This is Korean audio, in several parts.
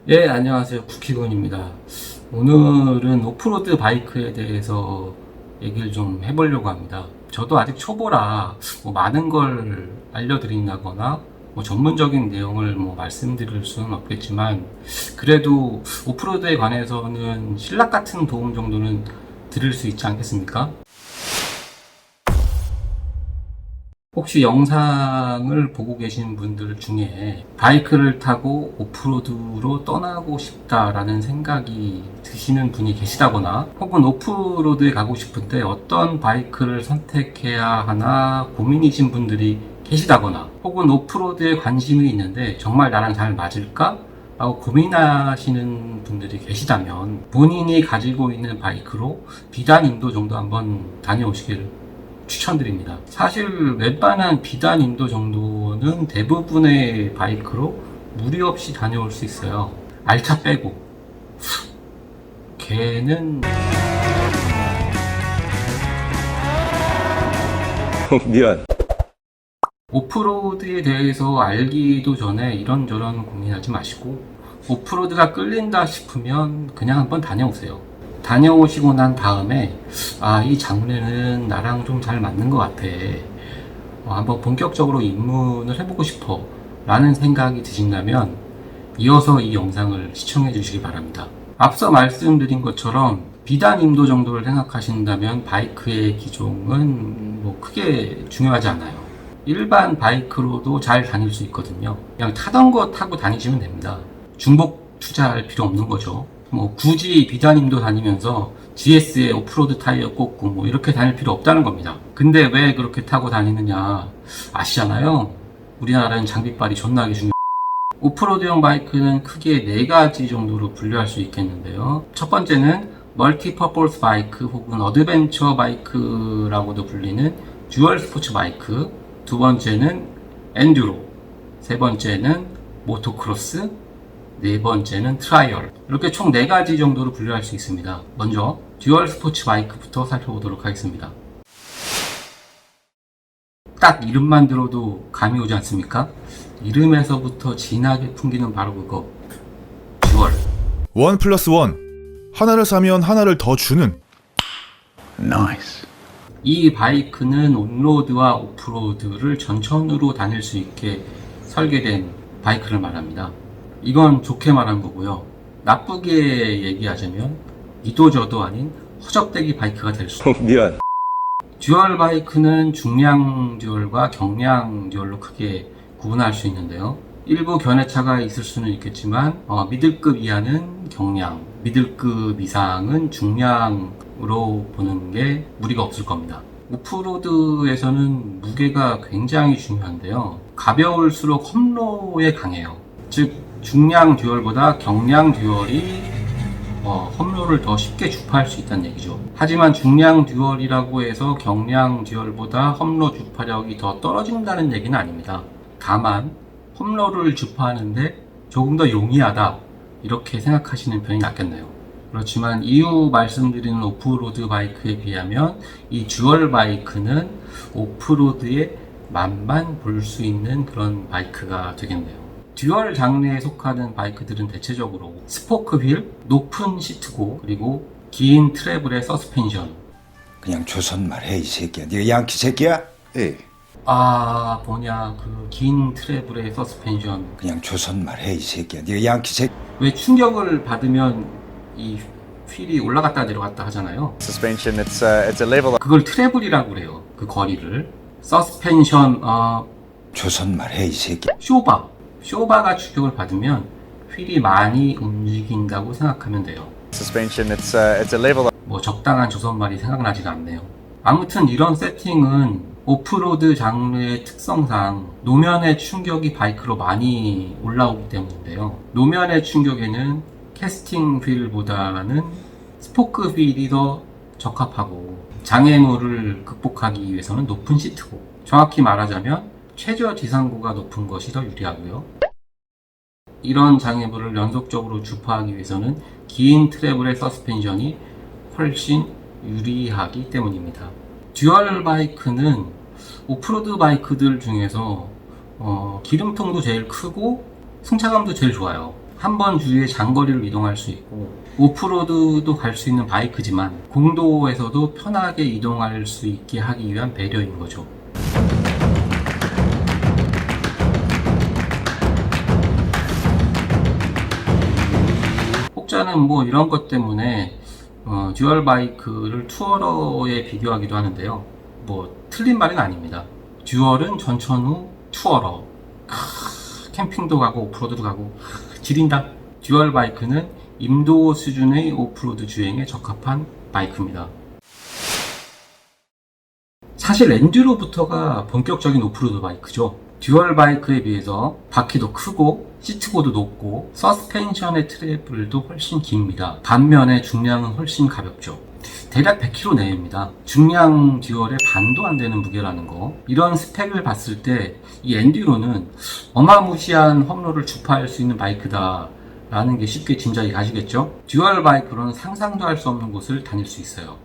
예, 안녕하세요. 국희군입니다. 오늘은 오프로드 바이크에 대해서 얘기를 좀 해보려고 합니다. 저도 아직 초보라 많은 걸 알려드린다거나 전문적인 내용을 말씀드릴 수는 없겠지만, 그래도 오프로드에 관해서는 신락 같은 도움 정도는 드릴 수 있지 않겠습니까? 혹시 영상을 보고 계신 분들 중에 바이크를 타고 오프로드로 떠나고 싶다라는 생각이 드시는 분이 계시다거나, 혹은 오프로드에 가고 싶은데 어떤 바이크를 선택해야 하나 고민이신 분들이 계시다거나, 혹은 오프로드에 관심이 있는데 정말 나랑 잘 맞을까? 라고 고민하시는 분들이 계시다면, 본인이 가지고 있는 바이크로 비단 인도 정도 한번 다녀오시길 추천드립니다. 사실 웬만한 비단 인도 정도는 대부분의 바이크로 무리 없이 다녀올 수 있어요. 알차 빼고. 걔는 미안. 오프로드에 대해서 알기도 전에 이런저런 고민하지 마시고, 오프로드가 끌린다 싶으면 그냥 한번 다녀오세요. 다녀오시고 난 다음에 이 장르는 나랑 좀 잘 맞는 것 같아, 한번 본격적으로 입문을 해보고 싶어 라는 생각이 드신다면 이어서 이 영상을 시청해 주시기 바랍니다. 앞서 말씀드린 것처럼 비단 임도 정도를 생각하신다면 바이크의 기종은 크게 중요하지 않아요. 일반 바이크로도 잘 다닐 수 있거든요. 그냥 타던 거 타고 다니시면 됩니다. 중복 투자할 필요 없는 거죠. 굳이 비단임도 다니면서 GS에 오프로드 타이어 꽂고 이렇게 다닐 필요 없다는 겁니다. 근데 왜 그렇게 타고 다니느냐 아시잖아요. 우리나라는 장비빨이 존나게 중요해요. 오프로드용 바이크는 크게 4가지 정도로 분류할 수 있겠는데요. 첫 번째는 멀티퍼포스 바이크 혹은 어드벤처 바이크라고도 불리는 듀얼 스포츠 바이크, 두 번째는 엔듀로, 세 번째는 모토크로스, 네 번째는 트라이얼. 이렇게 총 4가지 정도로 분류할 수 있습니다. 먼저 듀얼 스포츠 바이크부터 살펴보도록 하겠습니다. 딱 이름만 들어도 감이 오지 않습니까? 이름에서부터 진하게 풍기는 바로 그거, 듀얼. 1+1 하나를 사면 하나를 더 주는. 나이스. 이 바이크는 온로드와 오프로드를 전천후로 다닐 수 있게 설계된 바이크를 말합니다. 이건 좋게 말한 거고요. 나쁘게 얘기하자면 이도저도 아닌 허접대기 바이크가 될 수 있습니다. 미안. 듀얼 바이크는 중량 듀얼과 경량 듀얼로 크게 구분할 수 있는데요. 일부 견해차가 있을 수는 있겠지만 미들급 이하는 경량, 미들급 이상은 중량으로 보는 게 무리가 없을 겁니다. 오프로드에서는 무게가 굉장히 중요한데요. 가벼울수록 험로에 강해요. 즉 중량 듀얼보다 경량 듀얼이 험로를 더 쉽게 주파할 수 있다는 얘기죠. 하지만 중량 듀얼이라고 해서 경량 듀얼보다 험로 주파력이 더 떨어진다는 얘기는 아닙니다. 다만 험로를 주파하는데 조금 더 용이하다, 이렇게 생각하시는 편이 낫겠네요. 그렇지만 이후 말씀드리는 오프로드 바이크에 비하면 이 듀얼 바이크는 오프로드의 맛만 볼 수 있는 그런 바이크가 되겠네요. 듀얼 장르에 속하는 바이크들은 대체적으로 스포크 휠, 높은 시트고, 그리고 긴 트래블의 서스펜션. 그냥 조선말 해 이 새끼야. 네가 양키 새끼야? 예. 그 긴 트래블의 서스펜션. 그냥 조선말 해 이 새끼야. 네가 양키 새끼. 왜 충격을 받으면 이 휠이 올라갔다 내려갔다 하잖아요. suspension, it's a level. 그걸 트래블이라고 그래요. 그 거리를. 서스펜션, 조선말 해 이 새끼. 쇼바가 충격을 받으면 휠이 많이 움직인다고 생각하면 돼요. Suspension, it's a level. 적당한 조선말이 생각나지가 않네요. 아무튼 이런 세팅은 오프로드 장르의 특성상 노면의 충격이 바이크로 많이 올라오기 때문인데요. 노면의 충격에는 캐스팅 휠보다는 스포크 휠이 더 적합하고, 장애물을 극복하기 위해서는 높은 시트고, 정확히 말하자면 최저 지상고가 높은 것이 더 유리하고요. 이런 장애물을 연속적으로 주파하기 위해서는 긴 트래블의 서스펜션이 훨씬 유리하기 때문입니다. 듀얼 바이크는 오프로드 바이크들 중에서 기름통도 제일 크고 승차감도 제일 좋아요. 한 번 주위에 장거리를 이동할 수 있고 오프로드도 갈 수 있는 바이크지만 공도에서도 편하게 이동할 수 있게 하기 위한 배려인 거죠. 혹자는 뭐 이런 것 때문에 듀얼 바이크를 투어러에 비교하기도 하는데요. 뭐 틀린 말은 아닙니다. 듀얼은 전천후, 투어러. 캠핑도 가고 오프로드도 가고 지린다. 듀얼 바이크는 임도 수준의 오프로드 주행에 적합한 바이크입니다. 사실 엔듀로부터가 본격적인 오프로드 바이크죠. 듀얼 바이크에 비해서 바퀴도 크고 시트고도 높고 서스펜션의 트래블도 훨씬 깁니다. 반면에 중량은 훨씬 가볍죠. 대략 100kg 내외입니다. 중량 듀얼의 반도 안 되는 무게라는 거. 이런 스펙을 봤을 때 이 엔듀로는 어마무시한 험로를 주파할 수 있는 바이크다 라는 게 쉽게 짐작이 가시겠죠? 듀얼 바이크로는 상상도 할 수 없는 곳을 다닐 수 있어요.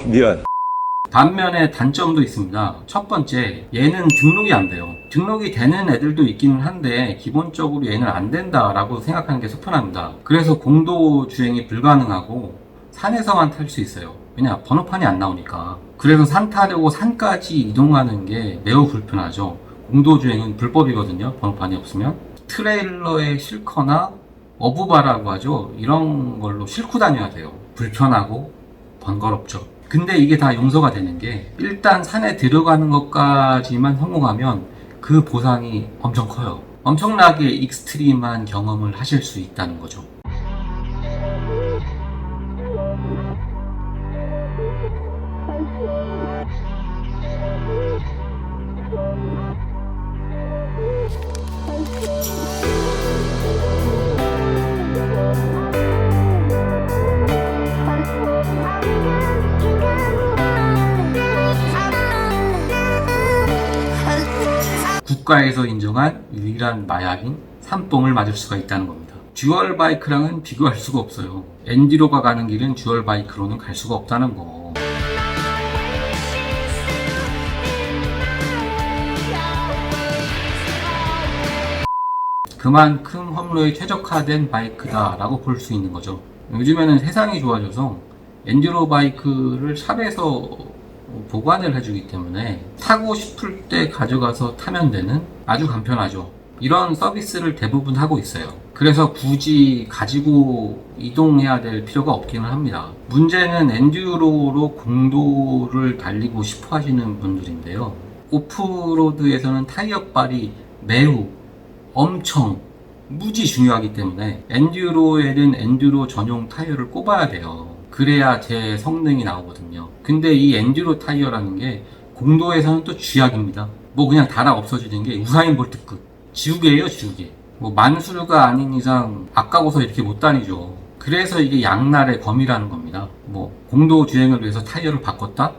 미안. 반면에 단점도 있습니다. 첫 번째, 얘는 등록이 안 돼요. 등록이 되는 애들도 있기는 한데 기본적으로 얘는 안 된다라고 생각하는 게 속편합니다. 그래서 공도 주행이 불가능하고 산에서만 탈 수 있어요. 왜냐, 번호판이 안 나오니까. 그래서 산 타려고 산까지 이동하는 게 매우 불편하죠. 공도 주행은 불법이거든요. 번호판이 없으면. 트레일러에 싣거나 어부바라고 하죠. 이런 걸로 싣고 다녀야 돼요. 불편하고 번거롭죠. 근데 이게 다 용서가 되는 게 일단 산에 들어가는 것까지만 성공하면 그 보상이 엄청 커요. 엄청나게 익스트림한 경험을 하실 수 있다는 거죠. 국가에서 인정한 유일한 마약인 산뽕을 맞을 수가 있다는 겁니다. 듀얼 바이크랑은 비교할 수가 없어요. 엔디로가 가는 길은 듀얼 바이크로는 갈 수가 없다는 거. 그만큼 험로에 최적화된 바이크다라고 볼 수 있는 거죠. 요즘에는 세상이 좋아져서 엔듀로 바이크를 샵에서 보관을 해주기 때문에 타고 싶을 때 가져가서 타면 되는 아주 간편하죠. 이런 서비스를 대부분 하고 있어요. 그래서 굳이 가지고 이동해야 될 필요가 없기는 합니다. 문제는 엔듀로로 공도를 달리고 싶어 하시는 분들인데요. 오프로드에서는 타이어빨이 매우 엄청 무지 중요하기 때문에 엔듀로에는 엔듀로 전용 타이어를 꼽아야 돼요. 그래야 제 성능이 나오거든요. 근데 이 엔듀로 타이어라는 게 공도에서는 또 쥐약입니다. 뭐 그냥 달아 없어지는 게 우사인 볼트급 지우개예요, 지우개. 뭐 만수가 아닌 이상 아까워서 이렇게 못 다니죠. 그래서 이게 양날의 검이라는 겁니다. 뭐 공도 주행을 위해서 타이어를 바꿨다?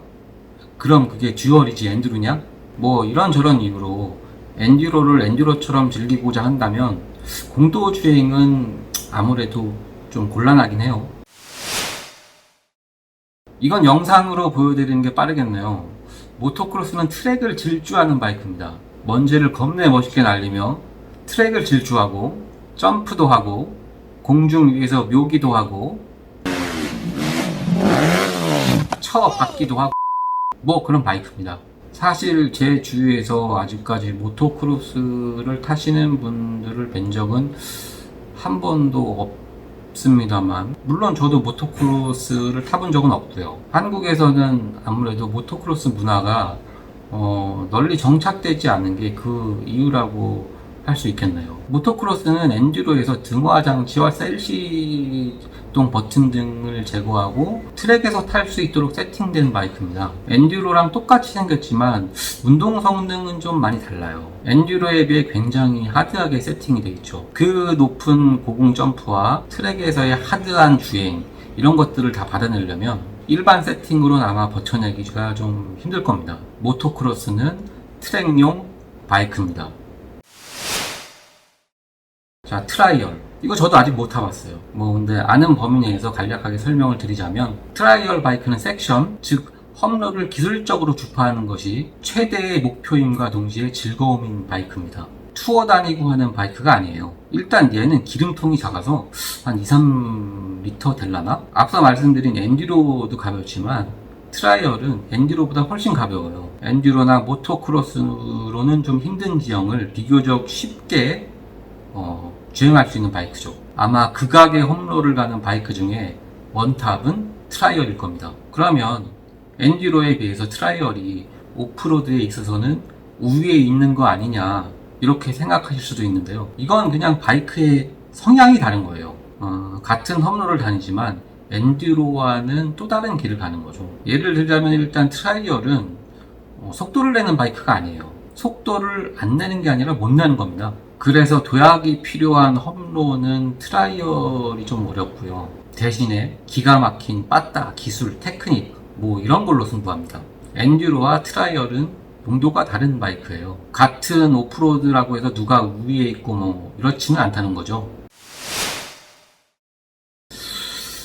그럼 그게 듀얼이지 엔듀로냐? 뭐 이런저런 이유로 엔듀로를 엔듀로처럼 즐기고자 한다면 공도 주행은 아무래도 좀 곤란하긴 해요. 이건 영상으로 보여드리는 게 빠르겠네요. 모토크로스는 트랙을 질주하는 바이크입니다. 먼지를 겁내 멋있게 날리며 트랙을 질주하고 점프도 하고 공중 위에서 묘기도 하고 쳐받기도 하고 뭐 그런 바이크입니다. 사실 제 주위에서 아직까지 모토크로스를 타시는 분들을 뵌 적은 한 번도 없습니다만, 물론 저도 모토크로스를 타본 적은 없고요. 한국에서는 아무래도 모토크로스 문화가 널리 정착되지 않은 게 그 이유라고 할 수 있겠네요. 모토크로스는 엔듀로에서 등화 장치와 셀시동 버튼 등을 제거하고 트랙에서 탈 수 있도록 세팅된 바이크입니다. 엔듀로랑 똑같이 생겼지만 운동 성능은 좀 많이 달라요. 엔듀로에 비해 굉장히 하드하게 세팅이 되어 있죠. 그 높은 고공 점프와 트랙에서의 하드한 주행, 이런 것들을 다 받아내려면 일반 세팅으로는 아마 버텨내기가 좀 힘들 겁니다. 모토크로스는 트랙용 바이크입니다. 자, 트라이얼. 이거 저도 아직 못 타봤어요. 뭐 근데 아는 범위 내에서 간략하게 설명을 드리자면, 트라이얼 바이크는 섹션, 즉 험로를 기술적으로 주파하는 것이 최대의 목표임과 동시에 즐거움인 바이크입니다. 투어 다니고 하는 바이크가 아니에요. 일단 얘는 기름통이 작아서 한 2, 3리터 될라나? 앞서 말씀드린 엔듀로도 가볍지만 트라이얼은 엔듀로보다 훨씬 가벼워요. 엔듀로나 모토크로스로는 좀 힘든 지형을 비교적 쉽게 주행할 수 있는 바이크죠. 아마 극악의 험로를 가는 바이크 중에 원탑은 트라이얼일 겁니다. 그러면 엔듀로에 비해서 트라이얼이 오프로드에 있어서는 우위에 있는 거 아니냐 이렇게 생각하실 수도 있는데요. 이건 그냥 바이크의 성향이 다른 거예요. 같은 험로를 다니지만 엔듀로와는 또 다른 길을 가는 거죠. 예를 들자면 일단 트라이얼은 속도를 내는 바이크가 아니에요. 속도를 안 내는 게 아니라 못 내는 겁니다. 그래서 도약이 필요한 험로는 트라이얼이 좀 어렵고요. 대신에 기가 막힌 빠따, 기술, 테크닉 뭐 이런 걸로 승부합니다. 엔듀로와 트라이얼은 용도가 다른 바이크예요. 같은 오프로드라고 해서 누가 우위에 있고 뭐 이렇지는 않다는 거죠.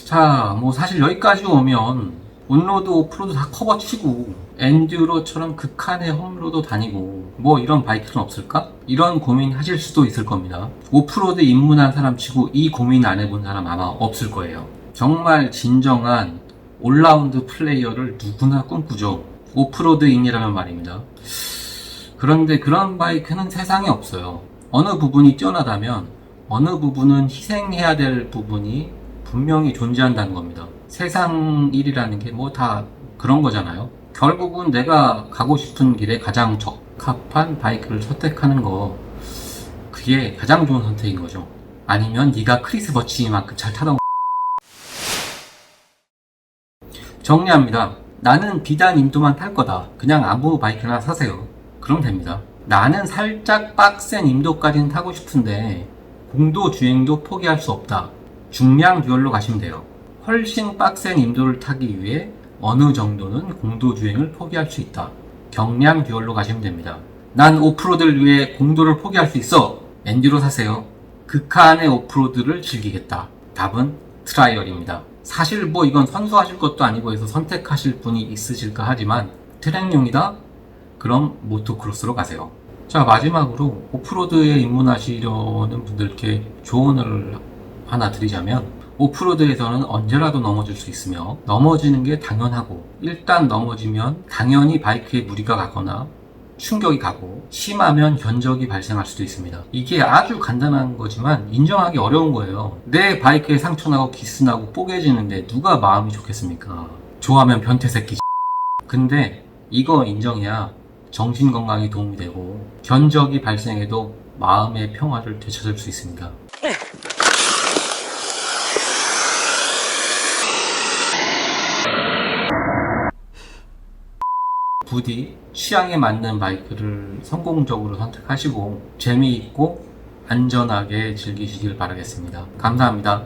자, 뭐 사실 여기까지 오면 온로드, 오프로드 다 커버치고 엔듀로처럼 극한의 험로도 다니고 뭐 이런 바이크는 없을까? 이런 고민 하실 수도 있을 겁니다. 오프로드 입문한 사람 치고 이 고민 안 해본 사람 아마 없을 거예요. 정말 진정한 올라운드 플레이어를 누구나 꿈꾸죠. 오프로드인이라면 말입니다. 그런데 그런 바이크는 세상에 없어요. 어느 부분이 뛰어나다면 어느 부분은 희생해야 될 부분이 분명히 존재한다는 겁니다. 세상 일이라는 게 뭐 다 그런 거잖아요. 결국은 내가 가고 싶은 길에 가장 적합한 바이크를 선택하는 거, 그게 가장 좋은 선택인 거죠. 아니면 네가 크리스 버치만큼 잘 타던 정리합니다. 나는 비단 인도만 탈 거다. 그냥 아무 바이크나 사세요. 그럼 됩니다. 나는 살짝 빡센 인도까지는 타고 싶은데 공도 주행도 포기할 수 없다. 중량 듀얼로 가시면 돼요. 훨씬 빡센 인도를 타기 위해 어느 정도는 공도 주행을 포기할 수 있다. 경량 듀얼로 가시면 됩니다. 난 오프로드를 위해 공도를 포기할 수 있어. 엔듀로 사세요. 극한의 오프로드를 즐기겠다. 답은 트라이얼입니다. 사실 뭐 이건 선수하실 것도 아니고 해서 선택하실 분이 있으실까 하지만 트랙용이다? 그럼 모토크로스로 가세요. 자, 마지막으로 오프로드에 입문하시려는 분들께 조언을 하나 드리자면, 오프로드에서는 언제라도 넘어질 수 있으며 넘어지는 게 당연하고, 일단 넘어지면 당연히 바이크에 무리가 가거나 충격이 가고 심하면 견적이 발생할 수도 있습니다. 이게 아주 간단한 거지만 인정하기 어려운 거예요. 내 바이크에 상처나고 기스나고 뽀개지는데 누가 마음이 좋겠습니까? 좋아하면 변태새끼. 근데 이거 인정해야 정신건강에 도움이 되고 견적이 발생해도 마음의 평화를 되찾을 수 있습니다. 부디 취향에 맞는 바이크를 성공적으로 선택하시고 재미있고 안전하게 즐기시길 바라겠습니다. 감사합니다.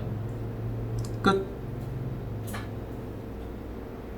끝.